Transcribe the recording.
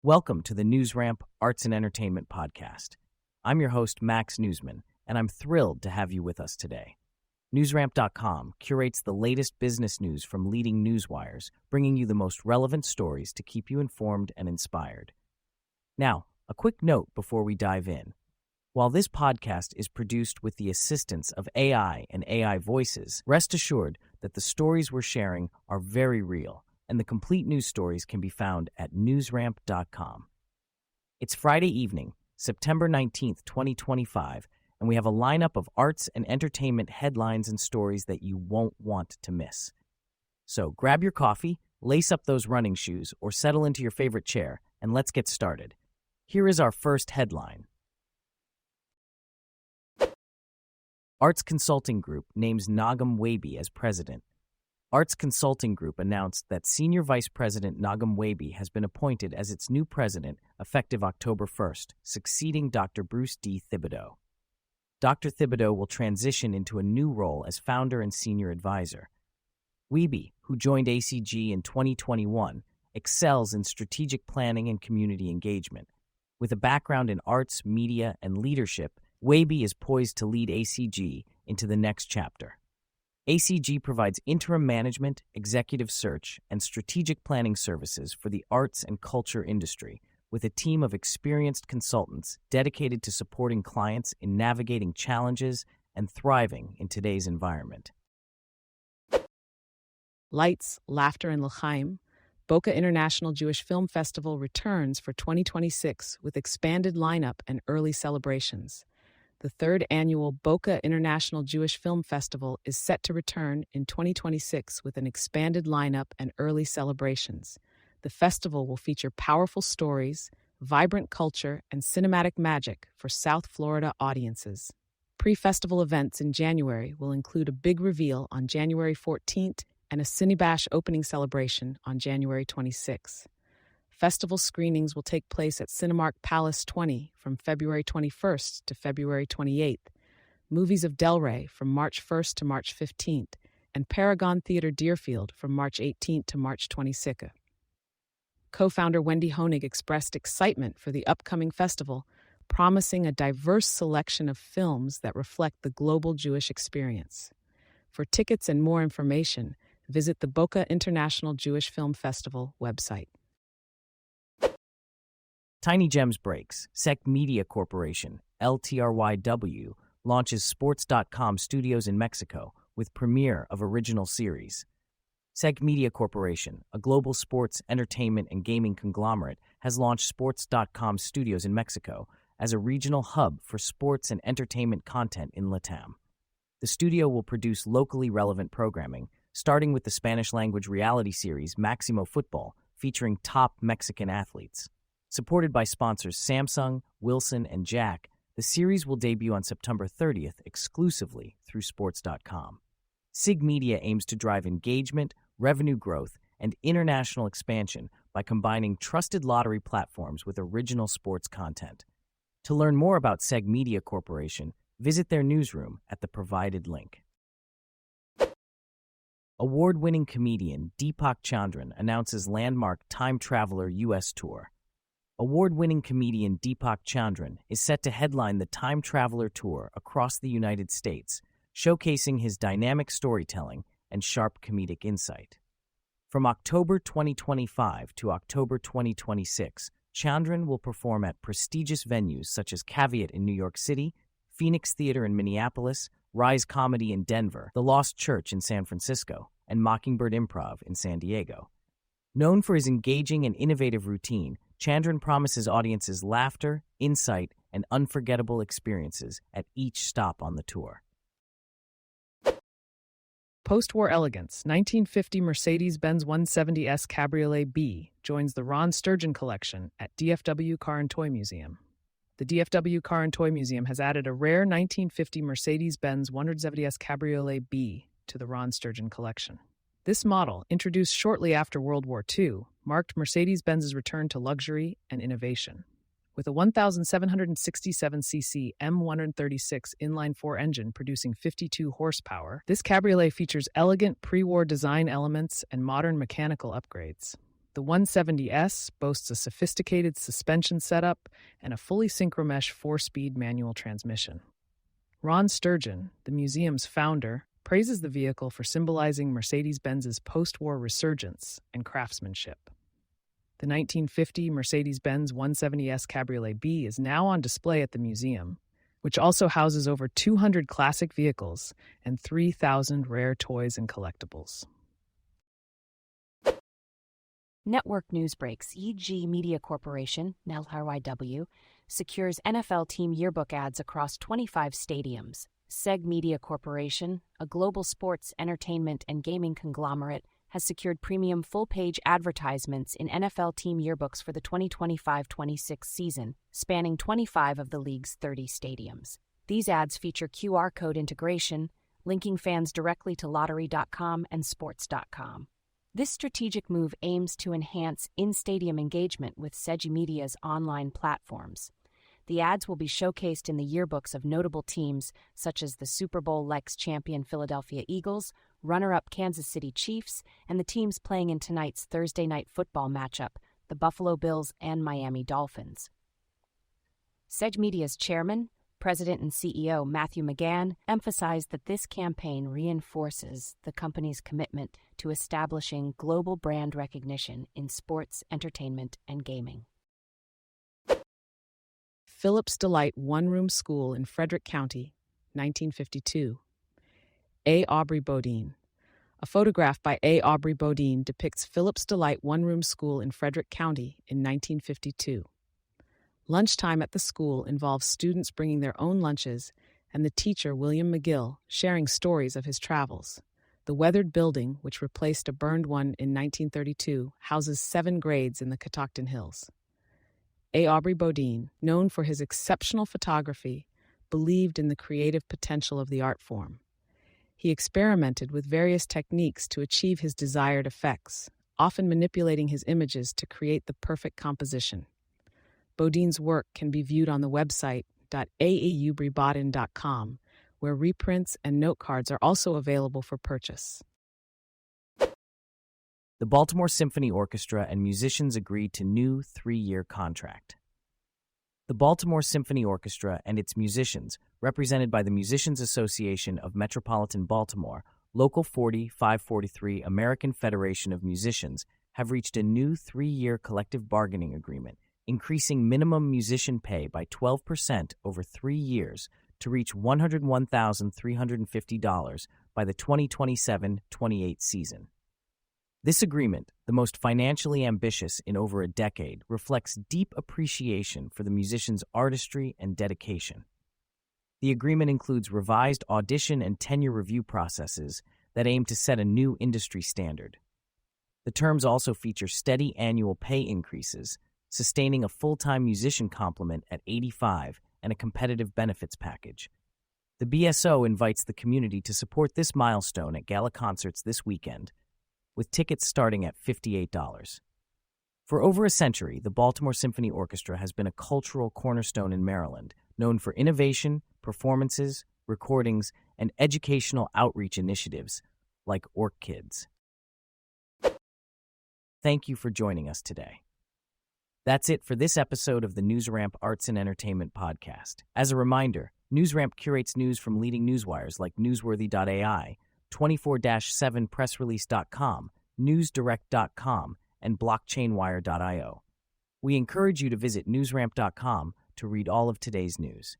Welcome to the NewsRamp Arts and Entertainment Podcast. I'm your host, Max Newsman, and I'm thrilled to have you with us today. NewsRamp.com curates the latest business news from leading newswires, bringing you the most relevant stories to keep you informed and inspired. Now, a quick note before we dive in. While this podcast is produced with the assistance of AI and AI voices, rest assured that the stories we're sharing are very real, and the complete news stories can be found at newsramp.com. It's Friday evening, September 19th, 2025, and we have a lineup of arts and entertainment headlines and stories that you won't want to miss. So grab your coffee, lace up those running shoes, or settle into your favorite chair, and let's get started. Here is our first headline. Arts Consulting Group names Nagham Wehbe as president. Arts Consulting Group announced that Senior Vice President Nagham Wehbe has been appointed as its new president effective October 1st, succeeding Dr. Bruce D. Thibodeau. Dr. Thibodeau will transition into a new role as founder and senior advisor. Wehbe, who joined ACG in 2021, excels in strategic planning and community engagement. With a background in arts, media, and leadership, Wehbe is poised to lead ACG into the next chapter. ACG provides interim management, executive search, and strategic planning services for the arts and culture industry, with a team of experienced consultants dedicated to supporting clients in navigating challenges and thriving in today's environment. Lights, Laughter, and L'chaim, Boca International Jewish Film Festival returns for 2026 with expanded lineup and early celebrations. The third annual Boca International Jewish Film Festival is set to return in 2026 with an expanded lineup and early celebrations. The festival will feature powerful stories, vibrant culture, and cinematic magic for South Florida audiences. Pre-festival events in January will include a big reveal on January 14th and a Cinebash opening celebration on January 26th. Festival screenings will take place at Cinemark Palace 20 from February 21st to February 28th, Movies of Delray from March 1st to March 15th, and Paragon Theater Deerfield from March 18th to March 22nd. Co-founder Wendy Honig expressed excitement for the upcoming festival, promising a diverse selection of films that reflect the global Jewish experience. For tickets and more information, visit the Boca International Jewish Film Festival website. Tiny Gems breaks. SEGG Media Corporation, LTRYW, launches Sports.com studios in Mexico with premiere of original series. SEGG Media Corporation, a global sports, entertainment, and gaming conglomerate, has launched Sports.com studios in Mexico as a regional hub for sports and entertainment content in LATAM. The studio will produce locally relevant programming, starting with the Spanish-language reality series Maximo Football, featuring top Mexican athletes. Supported by sponsors Samsung, Wilson, and Jack, the series will debut on September 30th exclusively through Sports.com. SEGG Media aims to drive engagement, revenue growth, and international expansion by combining trusted lottery platforms with original sports content. To learn more about SEGG Media Corporation, visit their newsroom at the provided link. Award-winning comedian Deepak Chandran announces landmark Time Traveler U.S. tour. Award-winning comedian Deepak Chandran is set to headline the Time Traveler Tour across the United States, showcasing his dynamic storytelling and sharp comedic insight. From October 2025 to October 2026, Chandran will perform at prestigious venues such as Caveat in New York City, Phoenix Theater in Minneapolis, Rise Comedy in Denver, The Lost Church in San Francisco, and Mockingbird Improv in San Diego. Known for his engaging and innovative routine, Chandran promises audiences laughter, insight, and unforgettable experiences at each stop on the tour. Post-war elegance, 1950 Mercedes-Benz 170S Cabriolet B joins the Ron Sturgeon collection at DFW Car Toy Museum. The DFW Car Toy Museum has added a rare 1950 Mercedes-Benz 170S Cabriolet B to the Ron Sturgeon collection. This model, introduced shortly after World War II, marked Mercedes-Benz's return to luxury and innovation. With a 1,767cc M136 inline-4 engine producing 52 horsepower, this cabriolet features elegant pre-war design elements and modern mechanical upgrades. The The 170S boasts a sophisticated suspension setup and a fully synchromesh 4-speed manual transmission. Ron Sturgeon, the museum's founder, praises the vehicle for symbolizing Mercedes-Benz's post-war resurgence and craftsmanship. The 1950 Mercedes-Benz 170S Cabriolet B is now on display at the museum, which also houses over 200 classic vehicles and 3,000 rare toys and collectibles. Network news breaks. SEGG Media Corporation, now RYW, secures NFL Team Yearbook ads across 25 stadiums. SEGG Media Corporation, a global sports, entertainment, and gaming conglomerate, has secured premium full-page advertisements in NFL Team Yearbooks for the 2025-26 season, spanning 25 of the league's 30 stadiums. These ads feature QR code integration, linking fans directly to lottery.com and sports.com. This strategic move aims to enhance in-stadium engagement with SEGG Media's online platforms. The ads will be showcased in the yearbooks of notable teams such as the Super Bowl-Lex champion Philadelphia Eagles, runner-up Kansas City Chiefs, and the teams playing in tonight's Thursday night football matchup, the Buffalo Bills and Miami Dolphins. SEGG Media's chairman, president and CEO Matthew McGann emphasized that this campaign reinforces the company's commitment to establishing global brand recognition in sports, entertainment, and gaming. Phillips Delight One-Room School in Frederick County, 1952. A. Aubrey Bodine. A photograph by A. Aubrey Bodine depicts Phillips Delight One-Room School in Frederick County in 1952. Lunchtime at the school involves students bringing their own lunches and the teacher, William McGill, sharing stories of his travels. The weathered building, which replaced a burned one in 1932, houses 7 grades in the Catoctin Hills. A. Aubrey Bodine, known for his exceptional photography, believed in the creative potential of the art form. He experimented with various techniques to achieve his desired effects, often manipulating his images to create the perfect composition. Bodine's work can be viewed on the website aaubreybodin.com, where reprints and note cards are also available for purchase. The Baltimore Symphony Orchestra and musicians agreed to new 3-year contract. The Baltimore Symphony Orchestra and its musicians, represented by the Musicians Association of Metropolitan Baltimore, Local 40-543 American Federation of Musicians, have reached a new 3-year collective bargaining agreement, increasing minimum musician pay by 12% over 3 years to reach $101,350 by the 2027-28 season. This agreement, the most financially ambitious in over a decade, reflects deep appreciation for the musicians' artistry and dedication. The agreement includes revised audition and tenure review processes that aim to set a new industry standard. The terms also feature steady annual pay increases, sustaining a full-time musician complement at 85 and a competitive benefits package. The BSO invites the community to support this milestone at gala concerts this weekend, with tickets starting at $58. For over a century, the Baltimore Symphony Orchestra has been a cultural cornerstone in Maryland, known for innovation, performances, recordings, and educational outreach initiatives like Orc Kids. Thank you for joining us today. That's it for this episode of the NewsRamp Arts and Entertainment Podcast. As a reminder, NewsRamp curates news from leading newswires like Newsworthy.ai, 24/7pressrelease.com, newsdirect.com, and blockchainwire.io. We encourage you to visit newsramp.com to read all of today's news.